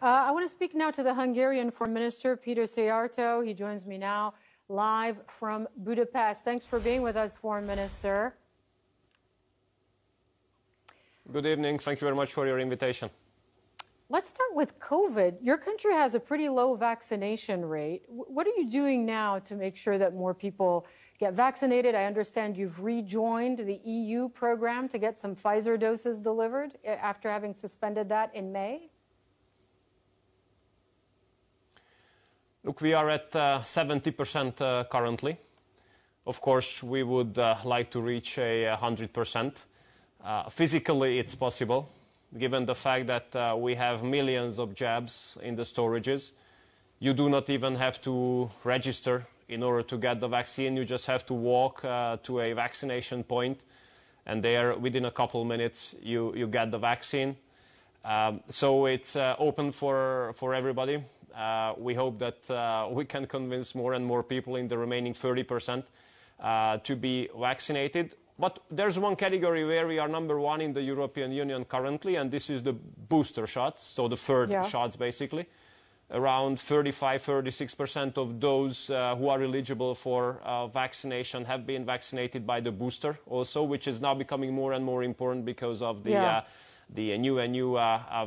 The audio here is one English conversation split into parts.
I want to speak now to the Hungarian Foreign Minister, Péter Szijjártó. He joins me now live from Budapest. Thanks for being with us, Foreign Minister. Good evening. Thank you very much for your invitation. Let's start with COVID. Your country has a pretty low vaccination rate. What are you doing now to make sure that more people get vaccinated? I understand you've rejoined the EU program to get some Pfizer doses delivered after having suspended that in May. Look, we are at 70% currently. Of course, we would like to reach 100%. Physically, it's possible, given the fact that we have millions of jabs in the storages. You do not even have to register in order to get the vaccine. You just have to walk to a vaccination point, and there, within a couple minutes, you get the vaccine. So it's open for everybody. We hope that we can convince more and more people in the remaining 30% to be vaccinated. But there's one category where we are #1 in the European Union currently, and this is the booster shots, so the third shots basically. Around 35–36% of those who are eligible for vaccination have been vaccinated by the booster also, which is now becoming more and more important because of the new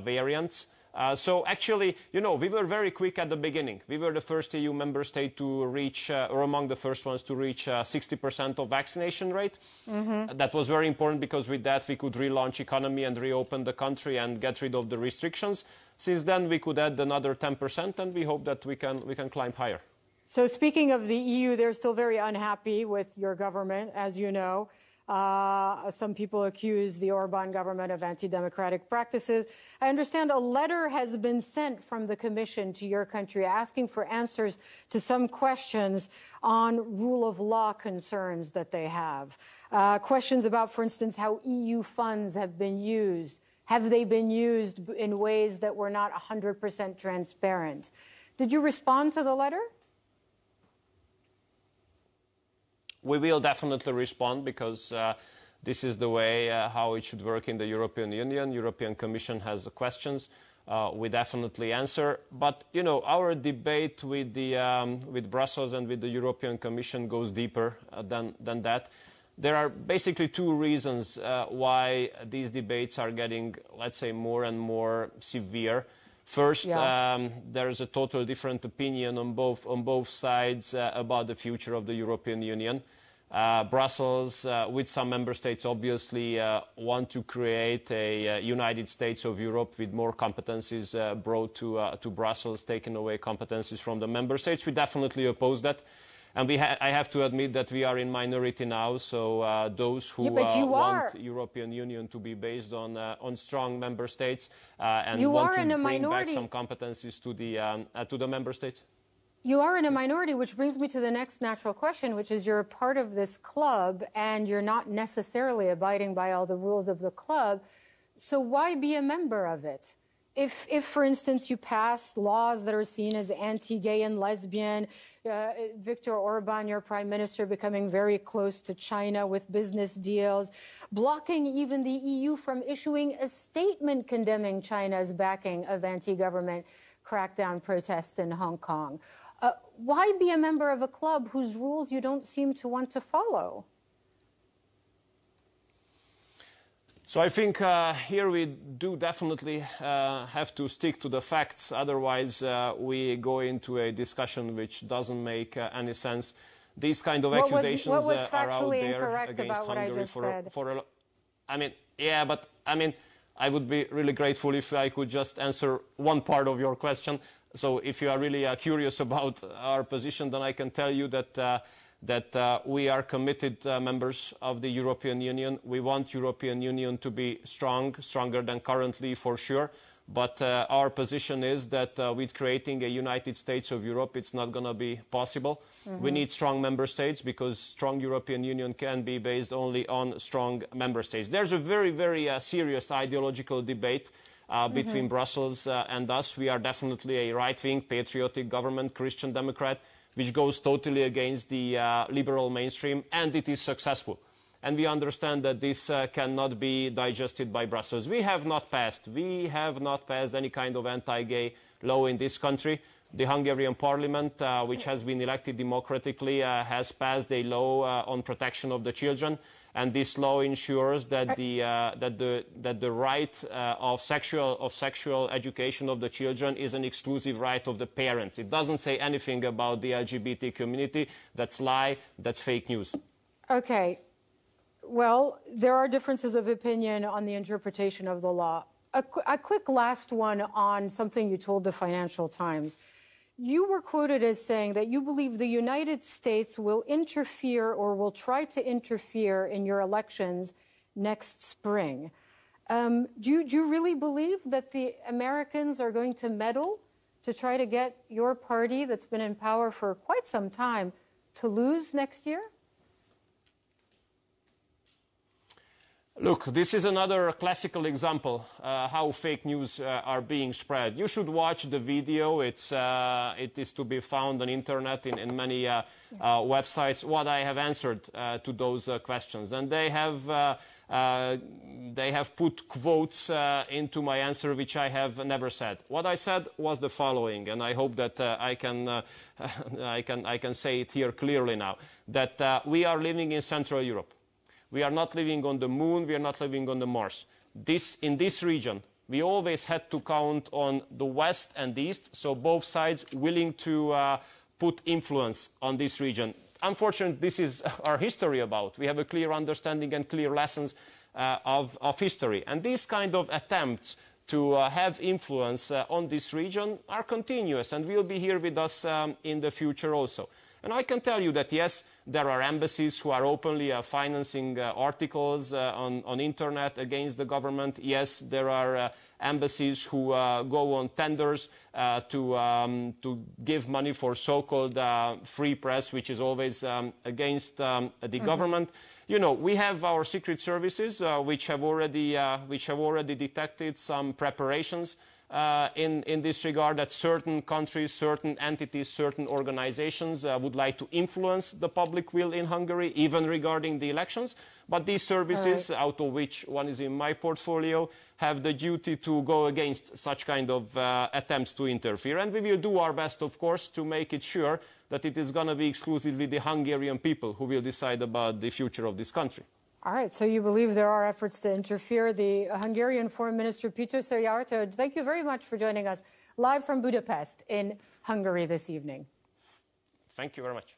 variants. So actually, you know, we were very quick at the beginning. We were the first EU member state to reach, or among the first ones to reach 60% of vaccination rate. That was very important because with that we could relaunch economy and reopen the country and get rid of the restrictions. Since then we could add another 10% and we hope that we can climb higher. So speaking of the EU, they're still very unhappy with your government, as you know. Some people accuse the Orbán government of anti-democratic practices. I understand a letter has been sent from the Commission to your country asking for answers to some questions on rule of law concerns that they have. Questions about, for instance, how EU funds have been used. Have they been used in ways that were not 100% transparent? Did you respond to the letter? We will definitely respond because this is the way how it should work in the European Union. European Commission has the questions. We definitely answer. But, you know, our debate with Brussels and with the European Commission goes deeper than that. There are basically two reasons why these debates are getting, let's say, more and more severe. First, there is a totally different opinion on both sides about the future of the European Union. Brussels, with some member states, obviously want to create a United States of Europe with more competencies brought to Brussels, taking away competencies from the member states. We definitely oppose that. And I have to admit that we are in minority now, so those who want European Union to be based on strong member states and want to bring back some competencies to the member states. You are in a minority, which brings me to the next natural question, which is you're a part of this club and you're not necessarily abiding by all the rules of the club. So why be a member of it? If, for instance, you pass laws that are seen as anti-gay and lesbian, Viktor Orbán, your prime minister, becoming very close to China with business deals, blocking even the EU from issuing a statement condemning China's backing of anti-government crackdown protests in Hong Kong. Why be a member of a club whose rules you don't seem to want to follow? So I think here we do definitely have to stick to the facts. Otherwise, we go into a discussion which doesn't make any sense. These kind of accusations what was are out there about against what Hungary I just said? I mean, yeah, but I mean, I would be really grateful if I could just answer one part of your question. So if you are really curious about our position, then I can tell you that we are committed members of the European Union. We want European Union to be stronger than currently for sure. But our position is that with creating a United States of Europe, it's not going to be possible. We need strong member states because strong European Union can be based only on strong member states. There's a very, very serious ideological debate between Brussels and us. We are definitely a right-wing, patriotic government, Christian Democrat, which goes totally against the liberal mainstream, and it is successful. and we understand that this cannot be digested by Brussels. We have not passed any kind of anti-gay law in this country. The Hungarian parliament, which has been elected democratically, has passed a law on protection of the children, and this law ensures that the right of sexual education of the children is an exclusive right of the parents. It doesn't say anything about the LGBT community. That's lie. That's fake news. Okay. Well, there are differences of opinion on the interpretation of the law. A quick last one on something you told the Financial Times. You were quoted as saying that you believe the United States will interfere or will try to interfere in your elections next spring. Do you really believe that the Americans are going to meddle to try to get your party that's been in power for quite some time to lose next year? Look, this is another classical example how fake news are being spread. You should watch the video. It is to be found on internet in many websites. What I have answered to those questions, and they have put quotes into my answer which I have never said. What I said was the following, and I hope that I can say it here clearly now. That we are living in Central Europe. We are not living on the moon, we are not living on the Mars. In this region, we always had to count on the West and the East, so both sides willing to put influence on this region. Unfortunately, this is our history about. We have a clear understanding and clear lessons of history. And these kind of attempts to have influence on this region are continuous and will be here with us in the future also. And I can tell you that, yes, there are embassies who are openly financing articles on internet against the government. Yes, there are embassies who go on tenders to give money for so-called free press, which is always against the government. You know, we have our secret services which have already detected some preparations in this regard, that certain countries, certain entities, certain organizations would like to influence the public will in Hungary, even regarding the elections. But these services, out of which one is in my portfolio, have the duty to go against such kind of attempts to interfere. And we will do our best, of course, to make it sure that it is going to be exclusively the Hungarian people who will decide about the future of this country. All right, so you believe there are efforts to interfere. The Hungarian Foreign Minister Péter Szijjártó, thank you very much for joining us live from Budapest in Hungary this evening. Thank you very much.